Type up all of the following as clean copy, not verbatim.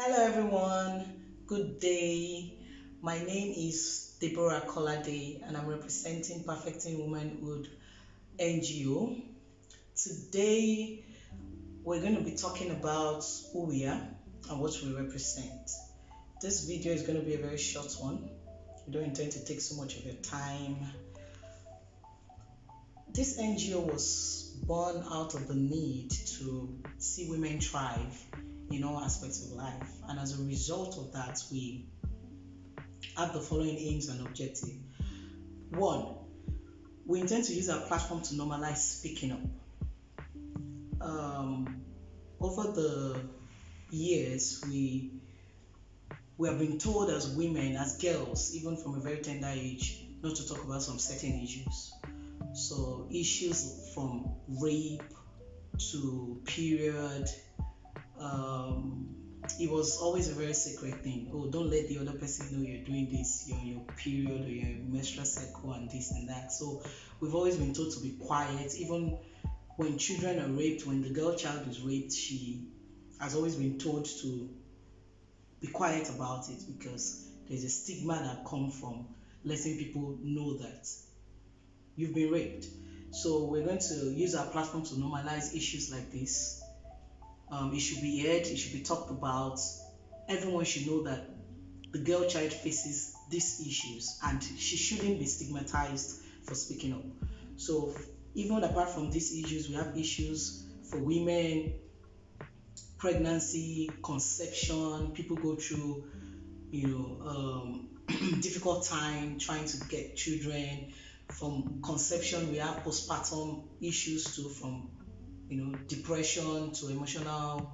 Hello everyone, good day. My name is Deborah Colade and I'm representing Perfecting Womanhood NGO. Today we're going to be talking about who we are and what we represent. This video is going to be a very short one. We don't intend to take so much of your time. This NGO was born out of the need to see women thrive in all aspects of life, and as a result of that, we have the following aims and objectives. One, we intend to use our platform to normalize speaking up. Over the years, we have been told as women, as girls, even from a very tender age, not to talk about some certain issues. So issues from rape to period, it was always a very sacred thing. Oh, don't let the other person know you're doing this, you're on your period or your menstrual cycle and this and that. So we've always been told to be quiet. Even when children are raped, when the girl child is raped, she has always been told to be quiet about it because there's a stigma that comes from letting people know that you've been raped. So we're going to use our platform to normalize issues like this. It should be heard, it should be talked about. Everyone should know that the girl child faces these issues and she shouldn't be stigmatized for speaking up. So even apart from these issues, we have issues for women, pregnancy, conception. People go through, difficult time trying to get children. From conception, we have postpartum issues too, from depression to emotional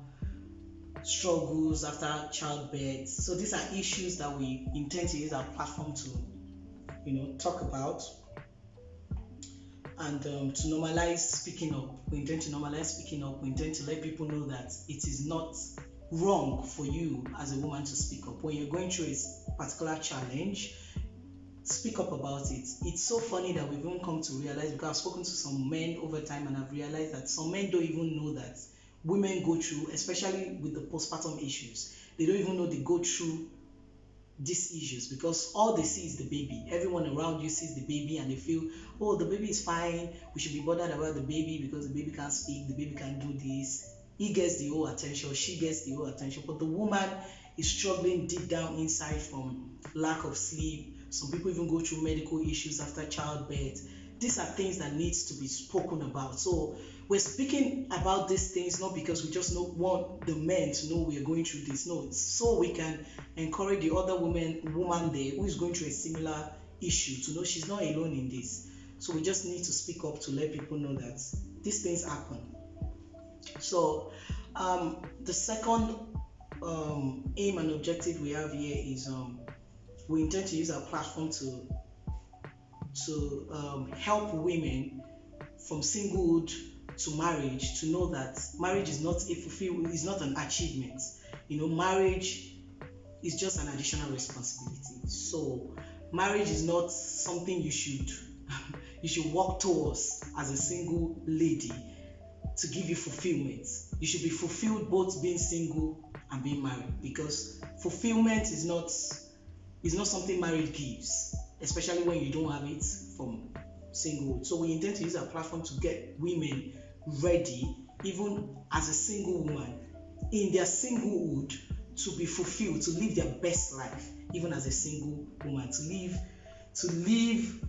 struggles after childbirth. So these are issues that we intend to use our platform to talk about and to normalize speaking up. We intend to normalize speaking up. We intend to let people know that it is not wrong for you as a woman to speak up. When you're going through a particular challenge, speak up about it. It's so funny that we've even come to realize, because I've spoken to some men over time and I've realized that some men don't even know that women go through, especially with the postpartum issues, they don't even know they go through these issues because all they see is the baby. Everyone around you sees the baby and they feel, oh, the baby is fine, we should be bothered about the baby because the baby can't speak, the baby can't do this. He gets the whole attention, she gets the whole attention, but the woman is struggling deep down inside from lack of sleep. Some people even go through medical issues after childbirth. These are things that needs to be spoken about. So we're speaking about these things not because we just want the men to know we are going through this. No, it's so we can encourage the other woman there who is going through a similar issue to know she's not alone in this. So we just need to speak up to let people know that these things happen. So the second aim and objective we have here is we intend to use our platform to help women from singlehood to marriage to know that marriage is not an achievement. Marriage is just an additional responsibility. So marriage is not something you should work towards as a single lady to give you fulfillment. You should be fulfilled both being single and being married, because fulfillment is not something marriage gives, especially when you don't have it from singlehood. So we intend to use our platform to get women ready, even as a single woman, in their singlehood, to be fulfilled, to live their best life, even as a single woman, to live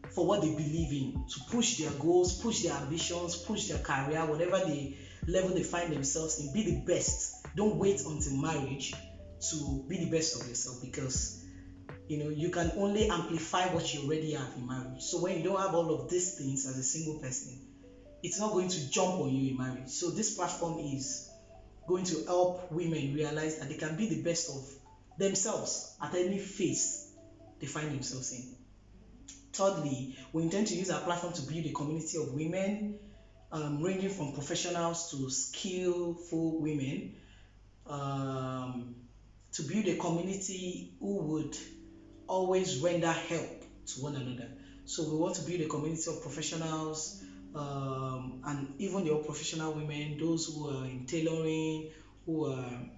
for what they believe in, to push their goals, push their ambitions, push their career, whatever the level they find themselves in, be the best. Don't wait until marriage to be the best of yourself, because you can only amplify what you already have in marriage. So when you don't have all of these things as a single person, it's not going to jump on you in marriage. So this platform is going to help women realize that they can be the best of themselves at any phase they find themselves in. Thirdly, we intend to use our platform to build a community of women, ranging from professionals to skillful women, to build a community who would always render help to one another. So we want to build a community of professionals, and even the professional women, those who are in tailoring, who are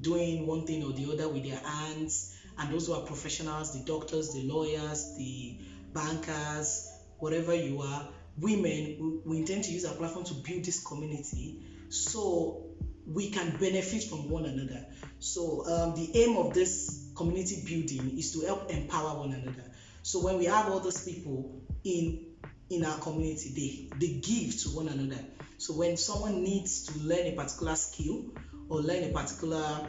doing one thing or the other with their hands, and those who are professionals, the doctors, the lawyers, the bankers, whatever you are, women, we intend to use our platform to build this community so we can benefit from one another. So the aim of this community building is to help empower one another. So when we have all those people in our community, they give to one another. So when someone needs to learn a particular skill or learn a particular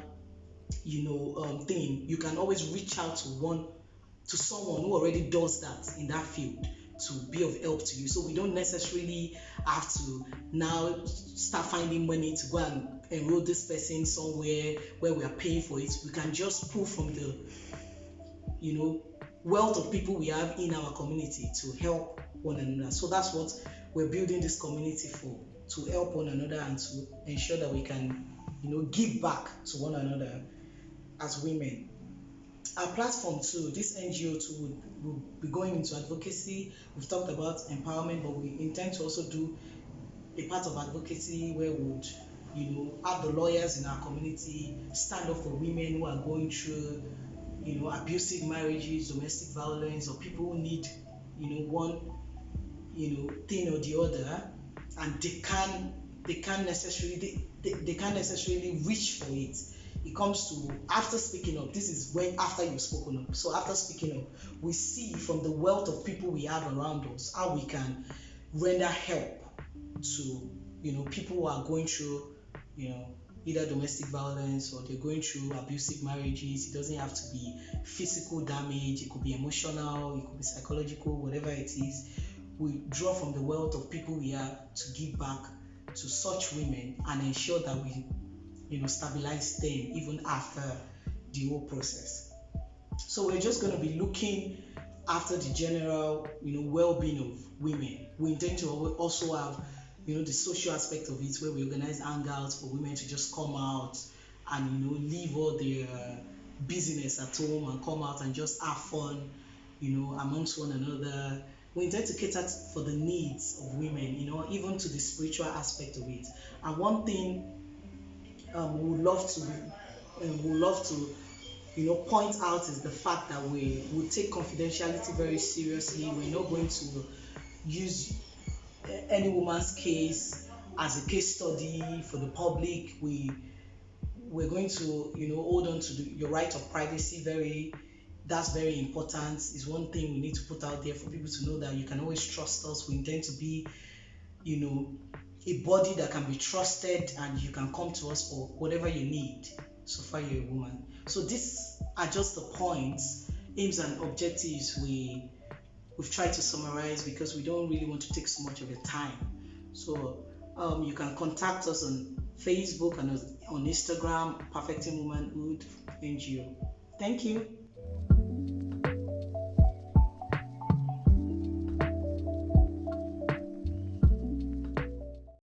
thing, you can always reach out to someone who already does that in that field to be of help to you. So we don't necessarily have to now start finding money to go and enroll this person somewhere where we are paying for it. We can just pull from the wealth of people we have in our community to help one another. So that's what we're building this community for, to help one another and to ensure that we can give back to one another as women. Our platform too, this NGO too, will be going into advocacy. We've talked about empowerment, but we intend to also do a part of advocacy where we would have the lawyers in our community stand up for women who are going through abusive marriages, domestic violence, or people who need one thing or the other, and they can't necessarily reach for it. It comes to after speaking up. This is when after you've spoken up. So after speaking up, we see from the wealth of people we have around us how we can render help to people who are going through either domestic violence or they're going through abusive marriages. It doesn't have to be physical damage. It could be emotional. It could be psychological. Whatever it is, we draw from the wealth of people we have to give back to such women and ensure that we stabilize them even after the whole process. So we're just going to be looking after the general well-being of women. We intend to also have the social aspect of it, where we organize hangouts for women to just come out and leave all their business at home and come out and just have fun amongst one another. We intend to cater for the needs of women, even to the spiritual aspect of it. And one thing we would love to point out is the fact that we will take confidentiality very seriously. We're not going to use any woman's case as a case study for the public. We're going to hold on to your right of privacy. That's very important. Is one thing we need to put out there for people to know that you can always trust us. We intend to be a body that can be trusted, and you can come to us for whatever you need so far you're a woman. So these are just the points, aims and objectives we've tried to summarize, because we don't really want to take so much of your time. So you can contact us on Facebook and on Instagram, Perfecting Womanhood NGO. Thank you.